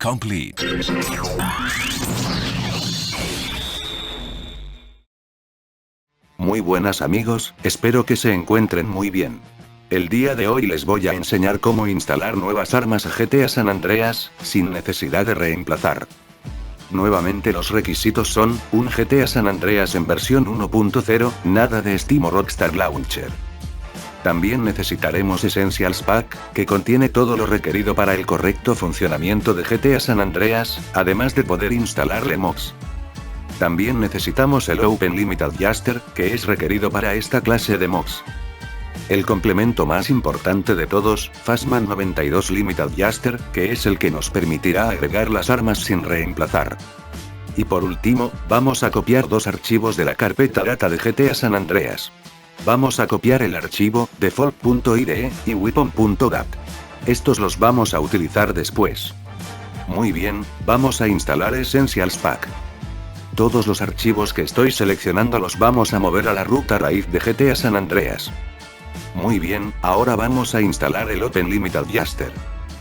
complete. Muy buenas amigos, espero que se encuentren muy bien. El día de hoy les voy a enseñar cómo instalar nuevas armas a GTA San Andreas, sin necesidad de reemplazar. Nuevamente los requisitos son, un GTA San Andreas en versión 1.0, nada de Steam o Rockstar Launcher. También necesitaremos Essentials Pack, que contiene todo lo requerido para el correcto funcionamiento de GTA San Andreas, además de poder instalarle mods. También necesitamos el Open Limit Adjuster, que es requerido para esta clase de mods. El complemento más importante de todos, Fastman 92 Limit Adjuster, que es el que nos permitirá agregar las armas sin reemplazar. Y por último, vamos a copiar dos archivos de la carpeta data de GTA San Andreas. Vamos a copiar el archivo default.ide y weapon.dat. Estos los vamos a utilizar después. Muy bien, vamos a instalar Essentials Pack. Todos los archivos que estoy seleccionando los vamos a mover a la ruta raíz de GTA San Andreas. Muy bien, ahora vamos a instalar el Open Limit Adjuster.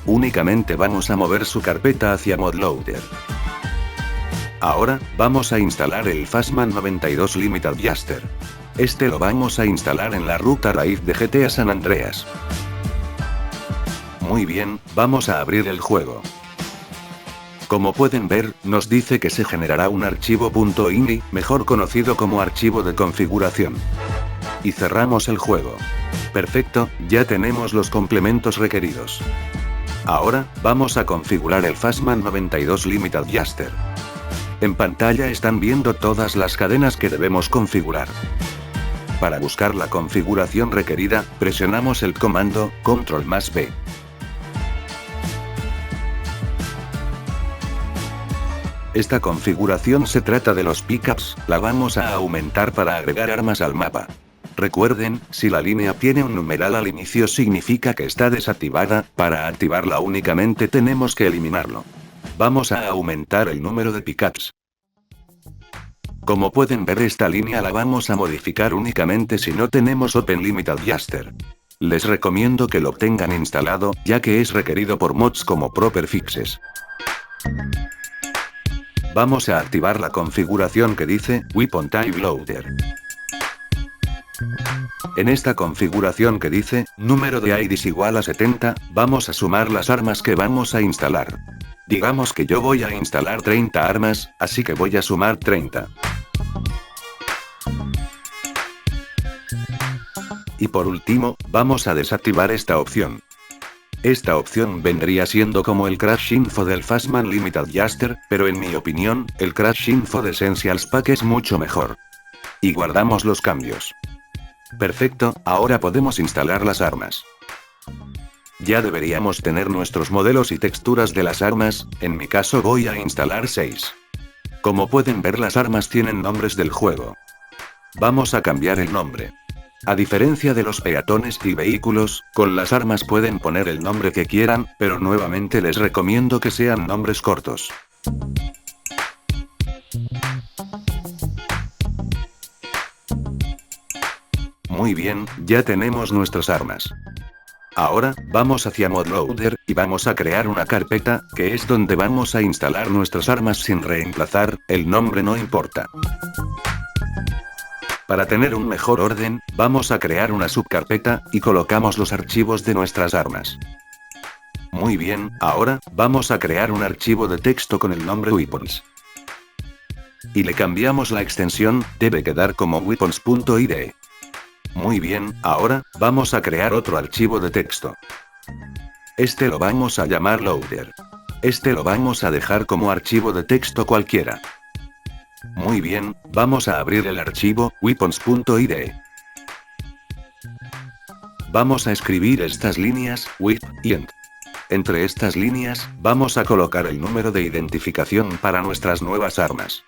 Únicamente vamos a mover su carpeta hacia ModLoader. Ahora, vamos a instalar el Fastman 92 Limit Adjuster. Este lo vamos a instalar en la ruta raíz de GTA San Andreas. Muy bien, vamos a abrir el juego. Como pueden ver, nos dice que se generará un archivo .ini, mejor conocido como archivo de configuración. Y cerramos el juego. Perfecto, ya tenemos los complementos requeridos. Ahora, vamos a configurar el Fastman 92 Limit Adjuster. En pantalla están viendo todas las cadenas que debemos configurar. Para buscar la configuración requerida, presionamos el comando Ctrl+B. Esta configuración se trata de los pickups, la vamos a aumentar para agregar armas al mapa. Recuerden, si la línea tiene un numeral al inicio significa que está desactivada, para activarla únicamente tenemos que eliminarlo. Vamos a aumentar el número de pickups. Como pueden ver, esta línea la vamos a modificar únicamente si no tenemos Open Limit Adjuster. Les recomiendo que lo tengan instalado, ya que es requerido por mods como Proper Fixes. Vamos a activar la configuración que dice Weapon Type Loader. En esta configuración que dice número de IDs igual a 70, vamos a sumar las armas que vamos a instalar. Digamos que yo voy a instalar 30 armas, así que voy a sumar 30. Y por último, vamos a desactivar esta opción. Esta opción vendría siendo como el Crash Info del Fastman Limit Adjuster, pero en mi opinión, el Crash Info de Essentials Pack es mucho mejor. Y guardamos los cambios. Perfecto, ahora podemos instalar las armas. Ya deberíamos tener nuestros modelos y texturas de las armas, en mi caso voy a instalar 6. Como pueden ver, las armas tienen nombres del juego. Vamos a cambiar el nombre. A diferencia de los peatones y vehículos, con las armas pueden poner el nombre que quieran, pero nuevamente les recomiendo que sean nombres cortos. Muy bien, ya tenemos nuestras armas. Ahora, vamos hacia ModLoader, y vamos a crear una carpeta, que es donde vamos a instalar nuestras armas sin reemplazar, el nombre no importa. Para tener un mejor orden, vamos a crear una subcarpeta, y colocamos los archivos de nuestras armas. Muy bien, ahora, vamos a crear un archivo de texto con el nombre Weapons. Y le cambiamos la extensión, debe quedar como weapons.ide. Muy bien, ahora, vamos a crear otro archivo de texto. Este lo vamos a llamar Loader. Este lo vamos a dejar como archivo de texto cualquiera. Muy bien, vamos a abrir el archivo weapons.ide. Vamos a escribir estas líneas, WIP y END. Entre estas líneas, vamos a colocar el número de identificación para nuestras nuevas armas.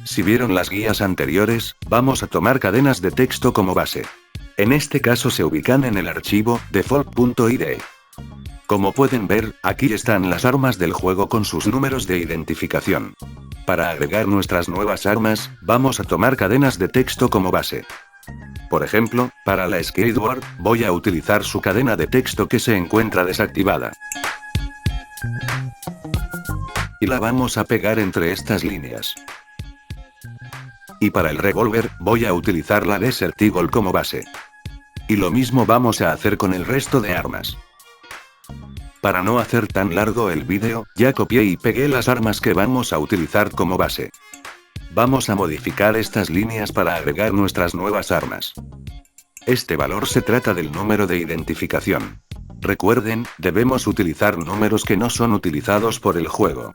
Si vieron las guías anteriores, vamos a tomar cadenas de texto como base. En este caso se ubican en el archivo default.ide. Como pueden ver, aquí están las armas del juego con sus números de identificación. Para agregar nuestras nuevas armas, vamos a tomar cadenas de texto como base. Por ejemplo, para la Skateboard, voy a utilizar su cadena de texto que se encuentra desactivada. Y la vamos a pegar entre estas líneas. Y para el revólver, voy a utilizar la Desert Eagle como base. Y lo mismo vamos a hacer con el resto de armas. Para no hacer tan largo el vídeo, ya copié y pegué las armas que vamos a utilizar como base. Vamos a modificar estas líneas para agregar nuestras nuevas armas. Este valor se trata del número de identificación. Recuerden, debemos utilizar números que no son utilizados por el juego.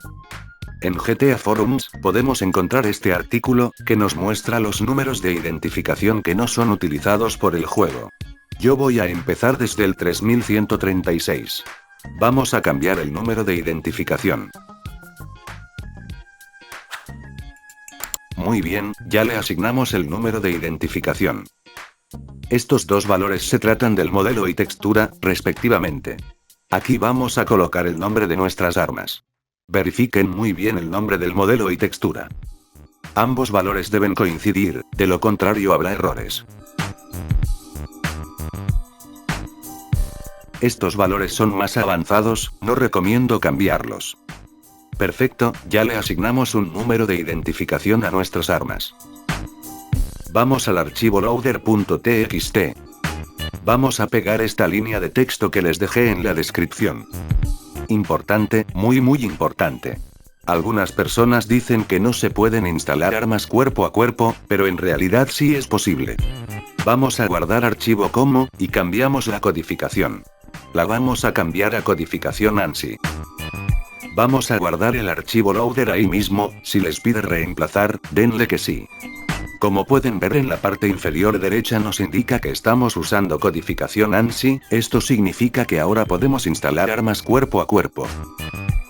En GTA Forums, podemos encontrar este artículo, que nos muestra los números de identificación que no son utilizados por el juego. Yo voy a empezar desde el 3136. Vamos a cambiar el número de identificación. Muy bien, ya le asignamos el número de identificación. Estos dos valores se tratan del modelo y textura, respectivamente. Aquí vamos a colocar el nombre de nuestras armas. Verifiquen muy bien el nombre del modelo y textura. Ambos valores deben coincidir, de lo contrario habrá errores. Estos valores son más avanzados, no recomiendo cambiarlos. Perfecto, ya le asignamos un número de identificación a nuestras armas. Vamos al archivo loader.txt. Vamos a pegar esta línea de texto que les dejé en la descripción. Importante, muy importante. Algunas personas dicen que no se pueden instalar armas cuerpo a cuerpo, pero en realidad sí es posible. Vamos a guardar archivo como, y cambiamos la codificación. La vamos a cambiar a codificación ANSI. Vamos a guardar el archivo loader ahí mismo, si les pide reemplazar, denle que sí. Como pueden ver en la parte inferior derecha nos indica que estamos usando codificación ANSI, esto significa que ahora podemos instalar armas cuerpo a cuerpo.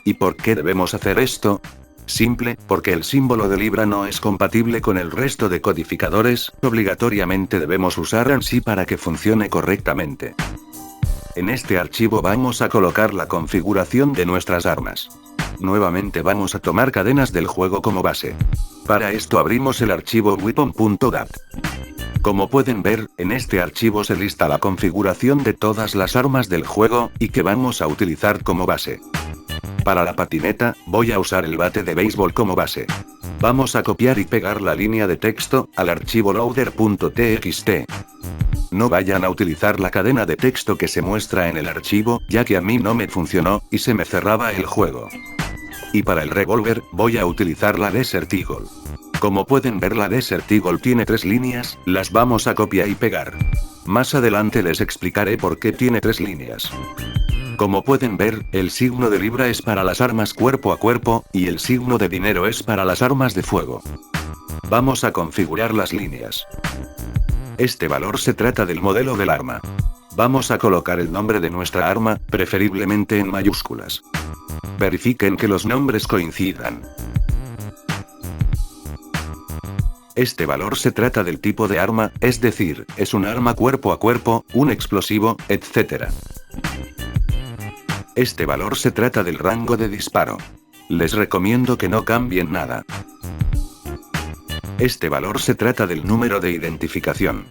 ¿Y por qué debemos hacer esto? Simple, porque el símbolo de Libra no es compatible con el resto de codificadores, obligatoriamente debemos usar ANSI para que funcione correctamente. En este archivo vamos a colocar la configuración de nuestras armas. Nuevamente vamos a tomar cadenas del juego como base. Para esto abrimos el archivo weapon.dat. Como pueden ver, en este archivo se lista la configuración de todas las armas del juego, y que vamos a utilizar como base. Para la patineta, voy a usar el bate de béisbol como base. Vamos a copiar y pegar la línea de texto, al archivo loader.txt. No vayan a utilizar la cadena de texto que se muestra en el archivo, ya que a mí no me funcionó, y se me cerraba el juego. Y para el revólver, voy a utilizar la Desert Eagle. Como pueden ver la Desert Eagle tiene 3 líneas, las vamos a copiar y pegar. Más adelante les explicaré por qué tiene 3 líneas. Como pueden ver, el signo de Libra es para las armas cuerpo a cuerpo, y el signo de dinero es para las armas de fuego. Vamos a configurar las líneas. Este valor se trata del modelo del arma. Vamos a colocar el nombre de nuestra arma, preferiblemente en mayúsculas. Verifiquen que los nombres coincidan. Este valor se trata del tipo de arma, es decir, es un arma cuerpo a cuerpo, un explosivo, etc. Este valor se trata del rango de disparo. Les recomiendo que no cambien nada. Este valor se trata del número de identificación.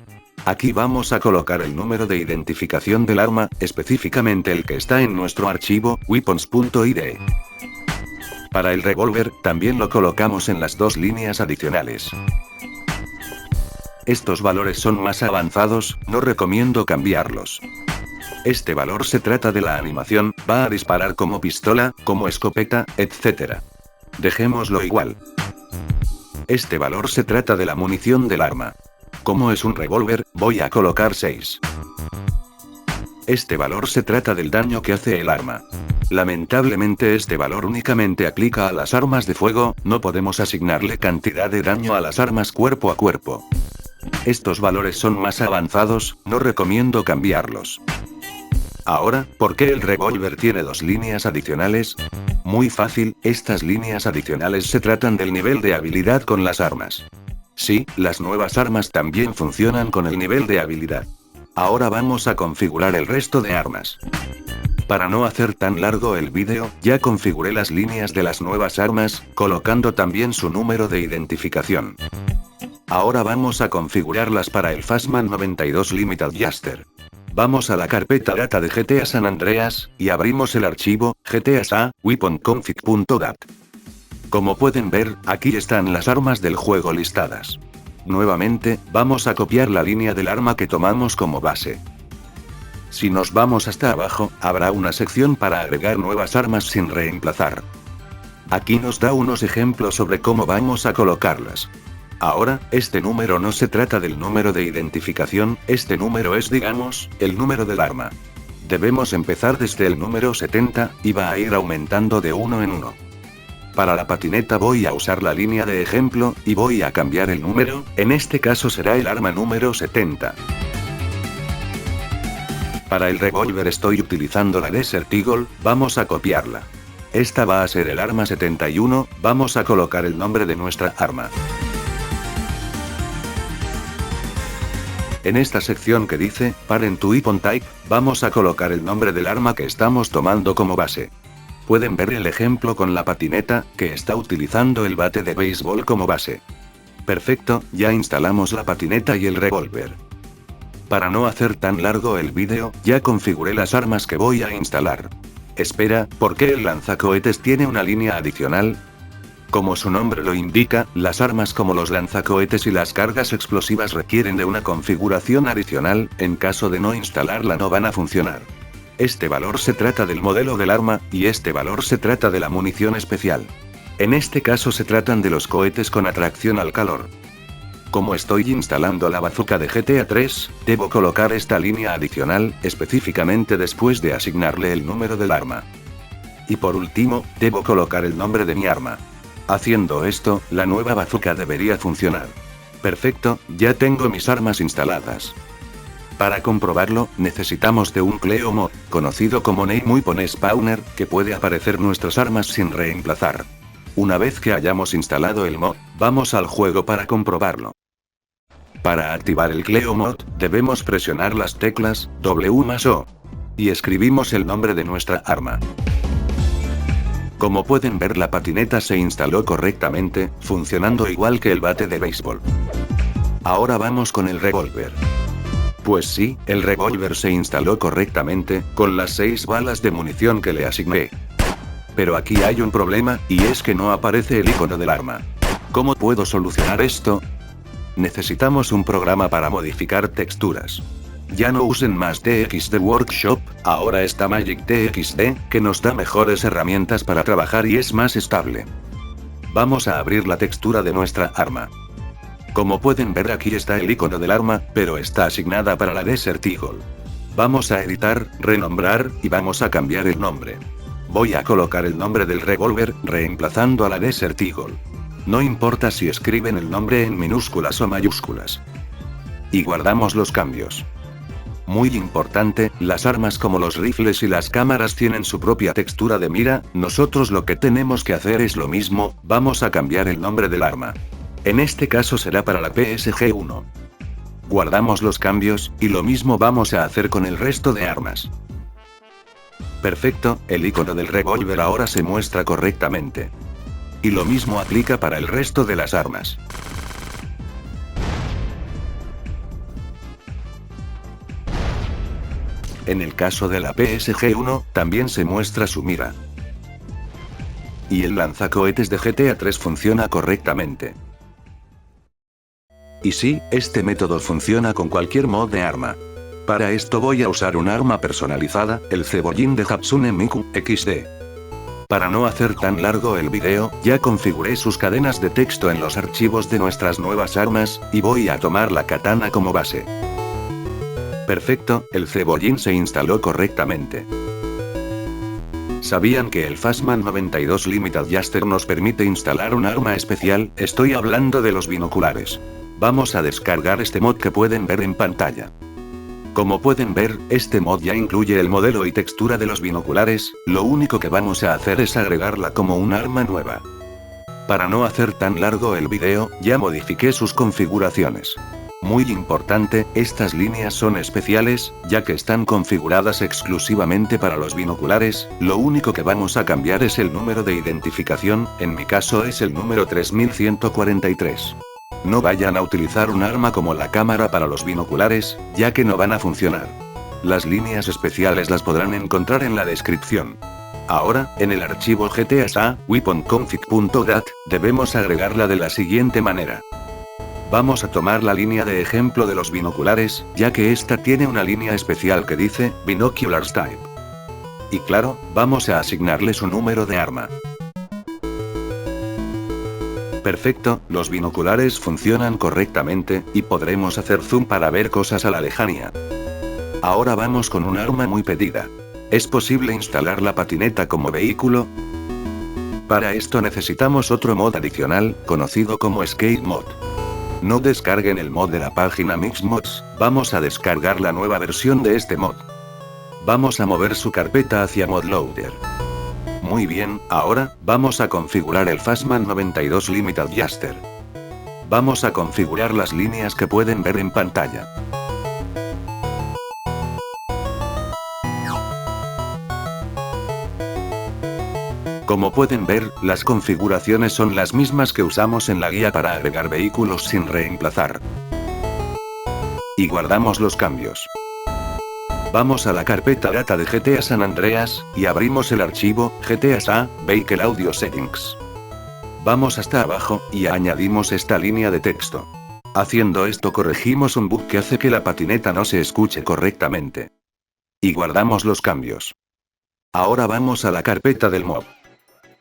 Aquí vamos a colocar el número de identificación del arma, específicamente el que está en nuestro archivo, weapons.id. Para el revólver, también lo colocamos en las 2 líneas adicionales. Estos valores son más avanzados, no recomiendo cambiarlos. Este valor se trata de la animación, va a disparar como pistola, como escopeta, etc. Dejémoslo igual. Este valor se trata de la munición del arma. Como es un revólver, voy a colocar 6. Este valor se trata del daño que hace el arma. Lamentablemente este valor únicamente aplica a las armas de fuego, no podemos asignarle cantidad de daño a las armas cuerpo a cuerpo. Estos valores son más avanzados, no recomiendo cambiarlos. Ahora, ¿por qué el revólver tiene 2 líneas adicionales? Muy fácil, estas líneas adicionales se tratan del nivel de habilidad con las armas. Sí, las nuevas armas también funcionan con el nivel de habilidad. Ahora vamos a configurar el resto de armas. Para no hacer tan largo el vídeo, ya configuré las líneas de las nuevas armas, colocando también su número de identificación. Ahora vamos a configurarlas para el Fastman 92 Limited Jaster. Vamos a la carpeta data de GTA San Andreas, y abrimos el archivo, GTA SA, weaponconfig.dat. Como pueden ver, aquí están las armas del juego listadas. Nuevamente, vamos a copiar la línea del arma que tomamos como base. Si nos vamos hasta abajo, habrá una sección para agregar nuevas armas sin reemplazar. Aquí nos da unos ejemplos sobre cómo vamos a colocarlas. Ahora, este número no se trata del número de identificación, este número es, digamos, el número del arma. Debemos empezar desde el número 70, y va a ir aumentando de uno en uno. Para la patineta voy a usar la línea de ejemplo, y voy a cambiar el número, en este caso será el arma número 70. Para el revólver estoy utilizando la Desert Eagle, vamos a copiarla. Esta va a ser el arma 71, vamos a colocar el nombre de nuestra arma. En esta sección que dice, Parent Weapon Type, vamos a colocar el nombre del arma que estamos tomando como base. Pueden ver el ejemplo con la patineta, que está utilizando el bate de béisbol como base. Perfecto, ya instalamos la patineta y el revólver. Para no hacer tan largo el vídeo, ya configuré las armas que voy a instalar. Espera, ¿por qué el lanzacohetes tiene una línea adicional? Como su nombre lo indica, las armas como los lanzacohetes y las cargas explosivas requieren de una configuración adicional, en caso de no instalarla no van a funcionar. Este valor se trata del modelo del arma, y este valor se trata de la munición especial. En este caso se tratan de los cohetes con atracción al calor. Como estoy instalando la bazooka de GTA 3, debo colocar esta línea adicional, específicamente después de asignarle el número del arma. Y por último, debo colocar el nombre de mi arma. Haciendo esto, la nueva bazooka debería funcionar. Perfecto, ya tengo mis armas instaladas. Para comprobarlo, necesitamos de un Cleo Mod, conocido como Name Weapon Spawner, que puede aparecer nuestras armas sin reemplazar. Una vez que hayamos instalado el mod, vamos al juego para comprobarlo. Para activar el Cleo Mod, debemos presionar las teclas W+O. Y escribimos el nombre de nuestra arma. Como pueden ver, la patineta se instaló correctamente, funcionando igual que el bate de béisbol. Ahora vamos con el revólver. Pues sí, el revólver se instaló correctamente, con las 6 balas de munición que le asigné. Pero aquí hay un problema, y es que no aparece el icono del arma. ¿Cómo puedo solucionar esto? Necesitamos un programa para modificar texturas. Ya no usen más TXT Workshop, ahora está Magic TXT, que nos da mejores herramientas para trabajar y es más estable. Vamos a abrir la textura de nuestra arma. Como pueden ver, aquí está el icono del arma, pero está asignada para la Desert Eagle. Vamos a editar, renombrar, y vamos a cambiar el nombre. Voy a colocar el nombre del revólver, reemplazando a la Desert Eagle. No importa si escriben el nombre en minúsculas o mayúsculas. Y guardamos los cambios. Muy importante, las armas como los rifles y las cámaras tienen su propia textura de mira, nosotros lo que tenemos que hacer es lo mismo, vamos a cambiar el nombre del arma. En este caso será para la PSG-1. Guardamos los cambios, y lo mismo vamos a hacer con el resto de armas. Perfecto, el icono del revólver ahora se muestra correctamente. Y lo mismo aplica para el resto de las armas. En el caso de la PSG-1, también se muestra su mira. Y el lanzacohetes de GTA 3 funciona correctamente. Y sí, este método funciona con cualquier mod de arma. Para esto voy a usar un arma personalizada, el cebollín de Hatsune Miku XD. Para no hacer tan largo el video, ya configuré sus cadenas de texto en los archivos de nuestras nuevas armas, y voy a tomar la katana como base. Perfecto, el cebollín se instaló correctamente. ¿Sabían que el Fastman 92 Limited Jaster nos permite instalar un arma especial? Estoy hablando de los binoculares. Vamos a descargar este mod que pueden ver en pantalla. Como pueden ver, este mod ya incluye el modelo y textura de los binoculares, lo único que vamos a hacer es agregarla como un arma nueva. Para no hacer tan largo el video, ya modifiqué sus configuraciones. Muy importante, estas líneas son especiales, ya que están configuradas exclusivamente para los binoculares, lo único que vamos a cambiar es el número de identificación, en mi caso es el número 3143. No vayan a utilizar un arma como la cámara para los binoculares, ya que no van a funcionar. Las líneas especiales las podrán encontrar en la descripción. Ahora, en el archivo GTA weaponconfig.dat, debemos agregarla de la siguiente manera. Vamos a tomar la línea de ejemplo de los binoculares, ya que esta tiene una línea especial que dice, Binoculars Type. Y claro, vamos a asignarle su número de arma. Perfecto, los binoculares funcionan correctamente, y podremos hacer zoom para ver cosas a la lejanía. Ahora vamos con un arma muy pedida. ¿Es posible instalar la patineta como vehículo? Para esto necesitamos otro mod adicional, conocido como Skate Mod. No descarguen el mod de la página Mixmods, vamos a descargar la nueva versión de este mod. Vamos a mover su carpeta hacia ModLoader. Muy bien, ahora, vamos a configurar el Fastman 92 Limit Adjuster. Vamos a configurar las líneas que pueden ver en pantalla. Como pueden ver, las configuraciones son las mismas que usamos en la guía para agregar vehículos sin reemplazar. Y guardamos los cambios. Vamos a la carpeta data de GTA San Andreas, y abrimos el archivo, GTA Vehicle Audio Settings. Vamos hasta abajo, y añadimos esta línea de texto. Haciendo esto corregimos un bug que hace que la patineta no se escuche correctamente. Y guardamos los cambios. Ahora vamos a la carpeta del mod.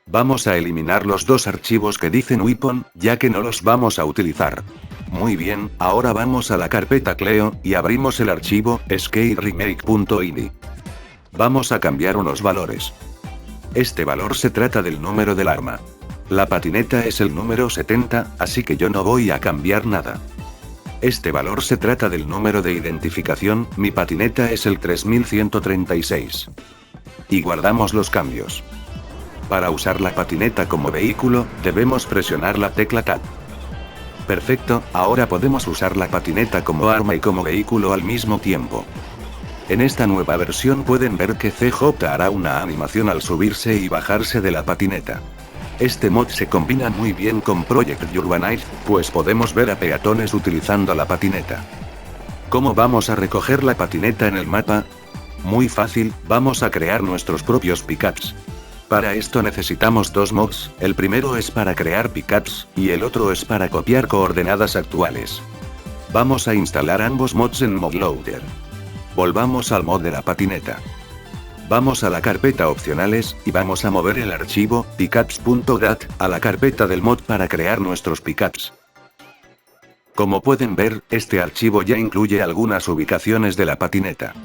Vamos a eliminar los dos archivos que dicen Weapon, ya que no los vamos a utilizar. Muy bien, ahora vamos a la carpeta Cleo, y abrimos el archivo, skateremake.ini. Vamos a cambiar unos valores. Este valor se trata del número del arma. La patineta es el número 70, así que yo no voy a cambiar nada. Este valor se trata del número de identificación, mi patineta es el 3136. Y guardamos los cambios. Para usar la patineta como vehículo, debemos presionar la tecla Tab. Perfecto, ahora podemos usar la patineta como arma y como vehículo al mismo tiempo. En esta nueva versión pueden ver que CJ hará una animación al subirse y bajarse de la patineta. Este mod se combina muy bien con Project Urbanize, pues podemos ver a peatones utilizando la patineta. ¿Cómo vamos a recoger la patineta en el mapa? Muy fácil, vamos a crear nuestros propios pickups. Para esto necesitamos dos mods, el primero es para crear pickups, y el otro es para copiar coordenadas actuales. Vamos a instalar ambos mods en ModLoader. Volvamos al mod de la patineta. Vamos a la carpeta opcionales, y vamos a mover el archivo, pickups.dat, a la carpeta del mod para crear nuestros pickups. Como pueden ver, este archivo ya incluye algunas ubicaciones de la patineta.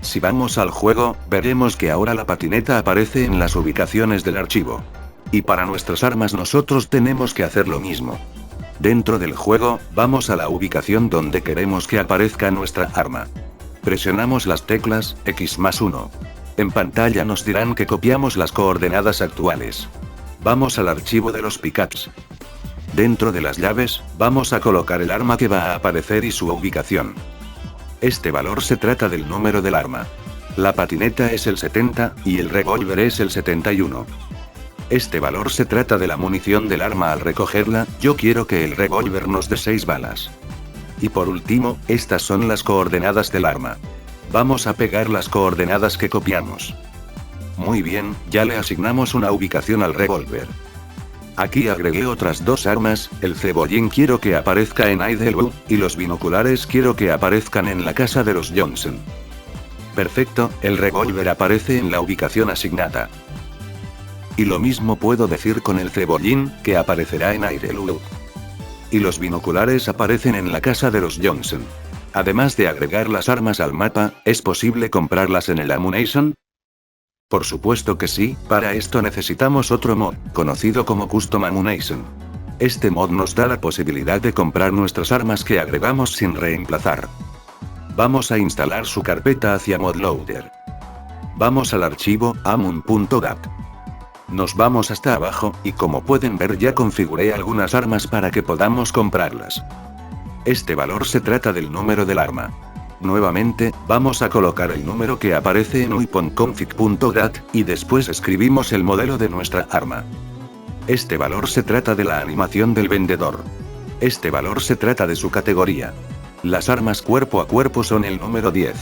Si vamos al juego, veremos que ahora la patineta aparece en las ubicaciones del archivo. Y para nuestras armas nosotros tenemos que hacer lo mismo. Dentro del juego, vamos a la ubicación donde queremos que aparezca nuestra arma. Presionamos las teclas X+1. En pantalla nos dirán que copiamos las coordenadas actuales. Vamos al archivo de los pickups. Dentro de las llaves, vamos a colocar el arma que va a aparecer y su ubicación. Este valor se trata del número del arma. La patineta es el 70, y el revólver es el 71. Este valor se trata de la munición del arma al recogerla, yo quiero que el revólver nos dé 6 balas. Y por último, estas son las coordenadas del arma. Vamos a pegar las coordenadas que copiamos. Muy bien, ya le asignamos una ubicación al revólver. Aquí agregué otras dos armas, el cebollín quiero que aparezca en Idlewood, y los binoculares quiero que aparezcan en la casa de los Johnson. Perfecto, el revólver aparece en la ubicación asignada. Y lo mismo puedo decir con el cebollín, que aparecerá en Idlewood. Y los binoculares aparecen en la casa de los Johnson. Además de agregar las armas al mapa, ¿es posible comprarlas en el Ammunition? Por supuesto que sí, para esto necesitamos otro mod, conocido como Custom Ammunition. Este mod nos da la posibilidad de comprar nuestras armas que agregamos sin reemplazar. Vamos a instalar su carpeta hacia ModLoader. Vamos al archivo, amun.dat. Nos vamos hasta abajo, y como pueden ver ya configuré algunas armas para que podamos comprarlas. Este valor se trata del número del arma. Nuevamente, vamos a colocar el número que aparece en weaponconfig.dat, y después escribimos el modelo de nuestra arma. Este valor se trata de la animación del vendedor. Este valor se trata de su categoría. Las armas cuerpo a cuerpo son el número 10.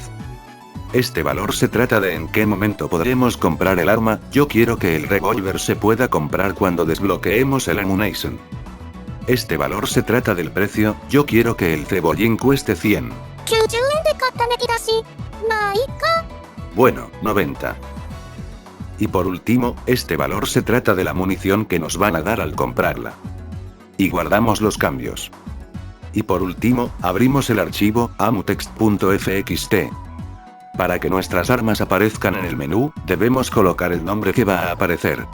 Este valor se trata de en qué momento podremos comprar el arma. Yo quiero que el revólver se pueda comprar cuando desbloqueemos el Ammunition. Este valor se trata del precio. Yo quiero que el cebollín cueste 100. Bueno, 90. Y por último, este valor se trata de la munición que nos van a dar al comprarla. Y guardamos los cambios. Y por último, abrimos el archivo amutext.fxt. Para que nuestras armas aparezcan en el menú, debemos colocar el nombre que va a aparecer.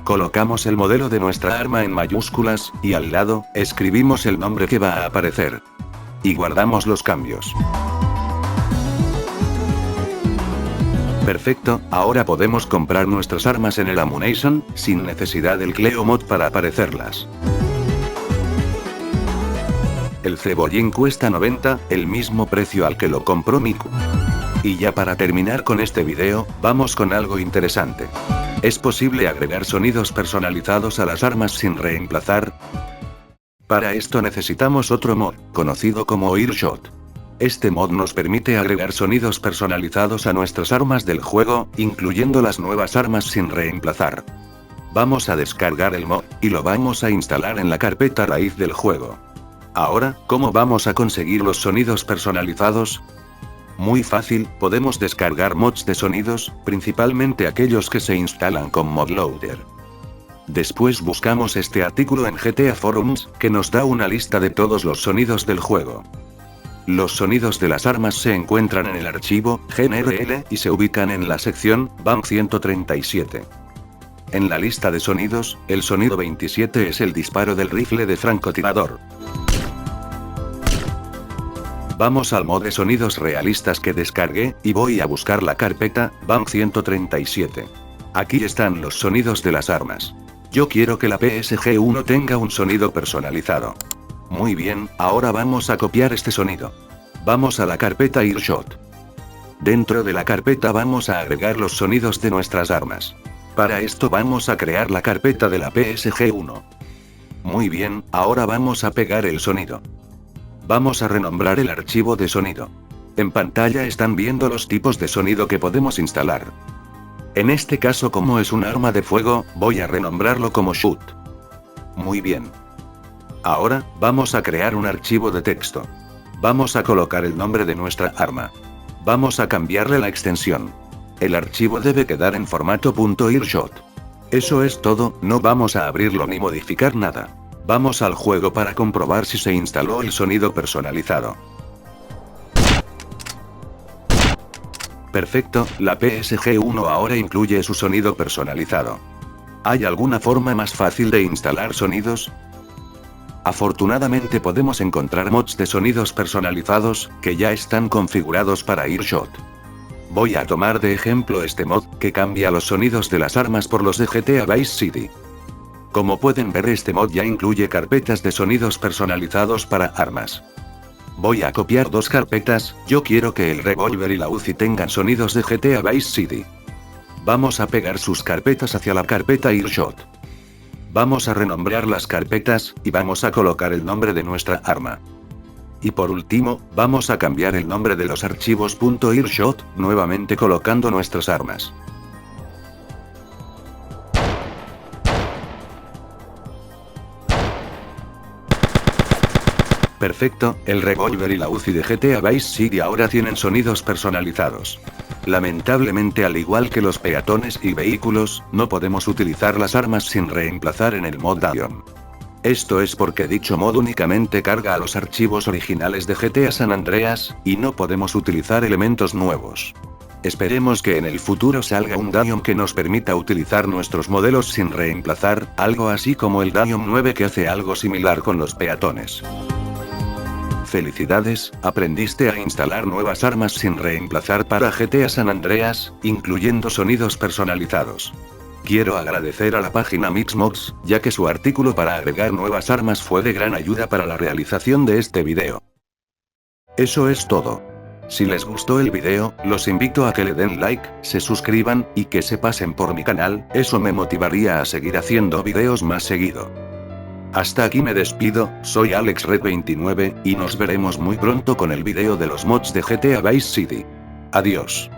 Colocamos el modelo de nuestra arma en mayúsculas, y al lado, escribimos el nombre que va a aparecer. Y guardamos los cambios. Perfecto, ahora podemos comprar nuestras armas en el Ammunition, sin necesidad del Cleo Mod para aparecerlas. El cebollín cuesta 90, el mismo precio al que lo compró Miku. Y ya para terminar con este video, vamos con algo interesante. ¿Es posible agregar sonidos personalizados a las armas sin reemplazar? Para esto necesitamos otro mod, conocido como Earshot. Este mod nos permite agregar sonidos personalizados a nuestras armas del juego, incluyendo las nuevas armas sin reemplazar. Vamos a descargar el mod, y lo vamos a instalar en la carpeta raíz del juego. Ahora, ¿cómo vamos a conseguir los sonidos personalizados? Muy fácil, podemos descargar mods de sonidos, principalmente aquellos que se instalan con ModLoader. Después buscamos este artículo en GTA Forums, que nos da una lista de todos los sonidos del juego. Los sonidos de las armas se encuentran en el archivo GNRL y se ubican en la sección BAM 137. En la lista de sonidos, el sonido 27 es el disparo del rifle de francotirador. Vamos al mod de sonidos realistas que descargué, y voy a buscar la carpeta BAM 137. Aquí están los sonidos de las armas. Yo quiero que la PSG-1 tenga un sonido personalizado. Muy bien, ahora vamos a copiar este sonido. Vamos a la carpeta Earshot. Dentro de la carpeta vamos a agregar los sonidos de nuestras armas. Para esto vamos a crear la carpeta de la PSG-1. Muy bien, ahora vamos a pegar el sonido. Vamos a renombrar el archivo de sonido. En pantalla están viendo los tipos de sonido que podemos instalar. En este caso, como es un arma de fuego, voy a renombrarlo como Shoot. Muy bien. Ahora, vamos a crear un archivo de texto. Vamos a colocar el nombre de nuestra arma. Vamos a cambiarle la extensión. El archivo debe quedar en formato .earshot. Eso es todo, no vamos a abrirlo ni modificar nada. Vamos al juego para comprobar si se instaló el sonido personalizado. Perfecto, la PSG-1 ahora incluye su sonido personalizado. ¿Hay alguna forma más fácil de instalar sonidos? Afortunadamente podemos encontrar mods de sonidos personalizados, que ya están configurados para Earshot. Voy a tomar de ejemplo este mod, que cambia los sonidos de las armas por los de GTA Vice City. Como pueden ver, este mod ya incluye carpetas de sonidos personalizados para armas. Voy a copiar dos carpetas, yo quiero que el revólver y la Uzi tengan sonidos de GTA Vice City. Vamos a pegar sus carpetas hacia la carpeta Earshot. Vamos a renombrar las carpetas, y vamos a colocar el nombre de nuestra arma. Y por último, vamos a cambiar el nombre de los archivos .earshot, nuevamente colocando nuestras armas. Perfecto, el revólver y la Uzi de GTA Vice City ahora tienen sonidos personalizados. Lamentablemente, al igual que los peatones y vehículos, no podemos utilizar las armas sin reemplazar en el mod Dion. Esto es porque dicho mod únicamente carga a los archivos originales de GTA San Andreas, y no podemos utilizar elementos nuevos. Esperemos que en el futuro salga un Dion que nos permita utilizar nuestros modelos sin reemplazar, algo así como el Dion 9 que hace algo similar con los peatones. Felicidades, aprendiste a instalar nuevas armas sin reemplazar para GTA San Andreas, incluyendo sonidos personalizados. Quiero agradecer a la página Mixmods, ya que su artículo para agregar nuevas armas fue de gran ayuda para la realización de este video. Eso es todo. Si les gustó el video, los invito a que le den like, se suscriban, y que se pasen por mi canal, eso me motivaría a seguir haciendo videos más seguido. Hasta aquí me despido, soy AlexRed29, y nos veremos muy pronto con el video de los mods de GTA Vice City. Adiós.